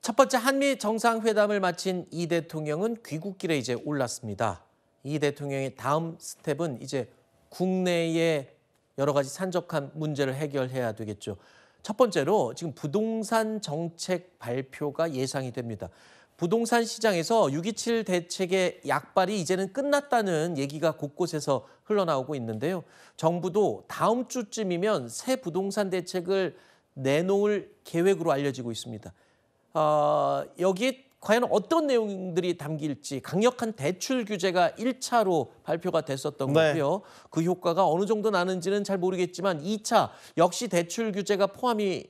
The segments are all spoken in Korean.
첫 번째 한미 정상회담을 마친 이 대통령은 귀국길에 이제 올랐습니다. 이 대통령의 다음 스텝은 이제 국내의 여러 가지 산적한 문제를 해결해야 되겠죠. 첫 번째로 지금 부동산 정책 발표가 예상이 됩니다. 부동산 시장에서 6.27 대책의 약발이 이제는 끝났다는 얘기가 곳곳에서 흘러나오고 있는데요. 정부도 다음 주쯤이면 새 부동산 대책을 내놓을 계획으로 알려지고 있습니다. 여기에 과연 어떤 내용들이 담길지 강력한 대출 규제가 1차로 발표가 됐었던 거고요. 그 효과가 어느 정도 나는지는 잘 모르겠지만 2차 역시 대출 규제가 포함이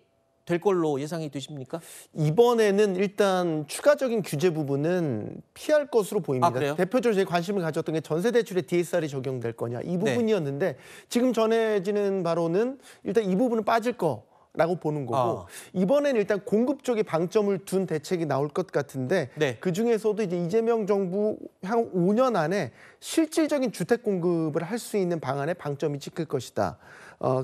될 걸로 예상이 되십니까? 이번에는 일단 추가적인 규제 부분은 피할 것으로 보입니다. 그래요? 대표적으로 제 관심을 가졌던 게 전세 대출에 DSR이 적용될 거냐 이 부분이었는데 지금 전해지는 바로는 일단 이 부분은 빠질 거라고 보는 거고 이번에는 일단 공급 쪽에 방점을 둔 대책이 나올 것 같은데 그 중에서도 이제 이재명 정부 향후 5년 안에 실질적인 주택 공급을 할 수 있는 방안에 방점이 찍힐 것이다.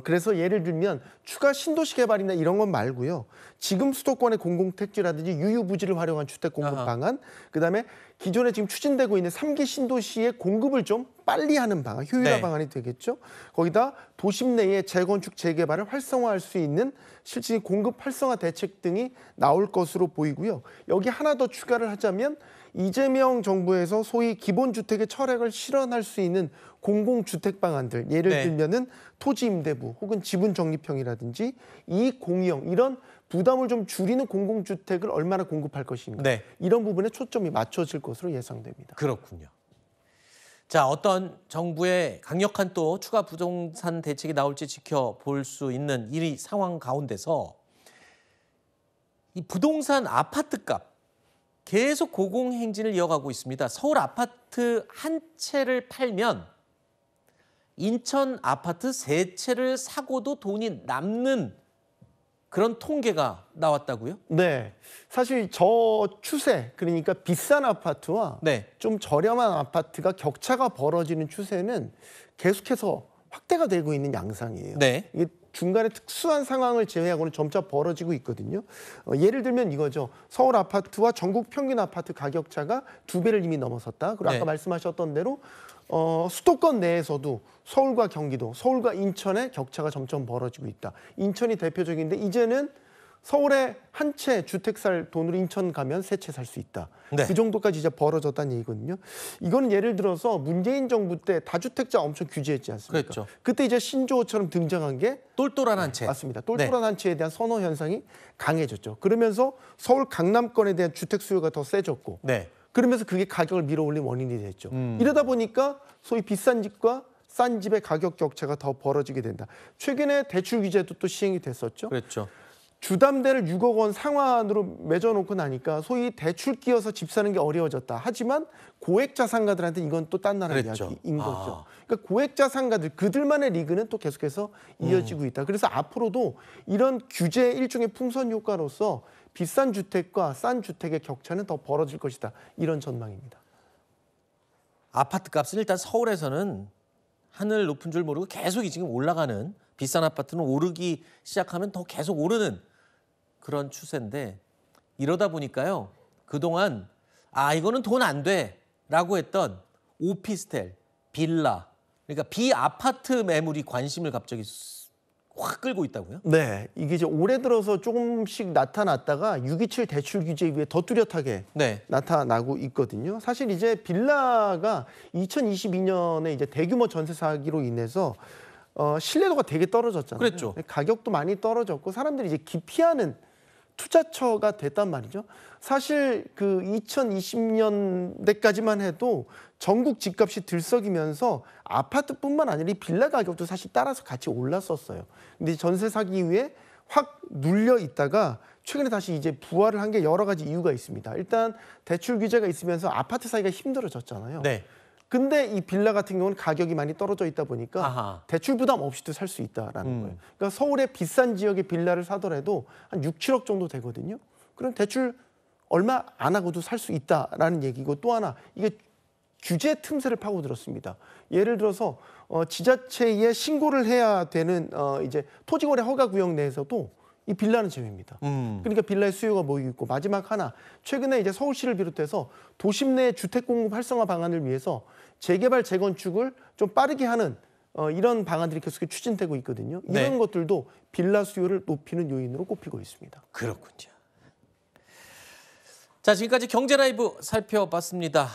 그래서 예를 들면 추가 신도시 개발이나 이런 건 말고요. 지금 수도권의 공공택지라든지 유유부지를 활용한 주택 공급 방안, 그다음에 기존에 지금 추진되고 있는 3기 신도시의 공급을 좀 빨리 하는 방안, 효율화 방안이 되겠죠. 거기다 도심 내의 재건축, 재개발을 활성화할 수 있는 실질적인 공급 활성화 대책 등이 나올 것으로 보이고요. 여기 하나 더 추가를 하자면 이재명 정부에서 소위 기본주택의 철학을 실현할 수 있는 공공주택 방안들, 예를 들면은 토지임대부 혹은 지분적립형이라든지 이익공유형 이런 부담을 좀 줄이는 공공주택을 얼마나 공급할 것인가 이런 부분에 초점이 맞춰질 것으로 예상됩니다. 그렇군요. 자, 어떤 정부의 강력한 또 추가 부동산 대책이 나올지 지켜볼 수 있는 이 상황 가운데서 이 부동산 아파트값 계속 고공행진을 이어가고 있습니다. 서울 아파트 한 채를 팔면 인천 아파트 세 채를 사고도 돈이 남는 그런 통계가 나왔다고요? 네. 사실 저 추세, 그러니까 비싼 아파트와 좀 저렴한 아파트가 격차가 벌어지는 추세는 계속해서 확대가 되고 있는 양상이에요. 이게 중간에 특수한 상황을 제외하고는 점차 벌어지고 있거든요. 예를 들면 이거죠. 서울 아파트와 전국 평균 아파트 가격 차가 2배를 이미 넘어섰다. 그리고 아까 말씀하셨던 대로 수도권 내에서도 서울과 경기도, 서울과 인천의 격차가 점점 벌어지고 있다. 인천이 대표적인데 이제는 서울에 한 채 주택 살 돈으로 인천 가면 세 채 살 수 있다. 그 정도까지 이제 벌어졌다는 얘기거든요. 이거는 예를 들어서 문재인 정부 때 다주택자 엄청 규제했지 않습니까? 그때 이제 신조어처럼 등장한 게 똘똘한 한 채. 맞습니다. 똘똘한 한 채에 대한 선호 현상이 강해졌죠. 그러면서 서울 강남권에 대한 주택 수요가 더 세졌고 그러면서 그게 가격을 밀어올린 원인이 됐죠. 이러다 보니까 소위 비싼 집과 싼 집의 가격 격차가 더 벌어지게 된다. 최근에 대출 규제도 또 시행이 됐었죠. 주담대를 6억 원 상환으로 맺어놓고 나니까 소위 대출 끼어서 집 사는 게 어려워졌다. 하지만 고액 자산가들한테 이건 또 딴 나라 이야기인 거죠. 그러니까 고액 자산가들 그들만의 리그는 또 계속해서 이어지고 있다. 그래서 앞으로도 이런 규제의 일종의 풍선 효과로서 비싼 주택과 싼 주택의 격차는 더 벌어질 것이다. 이런 전망입니다. 아파트 값은 일단 서울에서는 하늘 높은 줄 모르고 계속 지금 올라가는, 비싼 아파트는 오르기 시작하면 더 계속 오르는 그런 추세인데, 이러다 보니까요. 그동안 이거는 돈 안 돼라고 했던 오피스텔, 빌라, 그러니까 비아파트 매물이 관심을 갑자기 확 끌고 있다고요? 네, 이게 이제 올해 들어서 조금씩 나타났다가 6.27 대출 규제 이후에 더 뚜렷하게 나타나고 있거든요. 사실 이제 빌라가 2022년에 이제 대규모 전세 사기로 인해서 신뢰도가 되게 떨어졌잖아요. 가격도 많이 떨어졌고 사람들이 이제 기피하는 투자처가 됐단 말이죠. 사실 그 2020년대까지만 해도 전국 집값이 들썩이면서 아파트뿐만 아니라 이 빌라 가격도 사실 따라서 같이 올랐었어요. 근데 전세 사기 이후에 확 눌려 있다가 최근에 다시 이제 부활을 한 게 여러 가지 이유가 있습니다. 일단 대출 규제가 있으면서 아파트 사기가 힘들어졌잖아요. 근데 이 빌라 같은 경우는 가격이 많이 떨어져 있다 보니까 대출 부담 없이도 살 수 있다라는 거예요. 그러니까 서울의 비싼 지역의 빌라를 사더라도 한 6, 7억 정도 되거든요. 그럼 대출 얼마 안 하고도 살 수 있다라는 얘기고, 또 하나 이게 규제 틈새를 파고들었습니다. 예를 들어서 지자체에 신고를 해야 되는 이제 토지거래 허가 구역 내에서도 이 빌라는 제외입니다. 그러니까 빌라의 수요가 모이고 있고 마지막 하나 최근에 이제 서울시를 비롯해서 도심 내 주택 공급 활성화 방안을 위해서 재개발 재건축을 좀 빠르게 하는 이런 방안들이 계속 추진되고 있거든요. 이런 네. 것들도 빌라 수요를 높이는 요인으로 꼽히고 있습니다. 그렇군요. 자, 지금까지 경제 라이브 살펴봤습니다.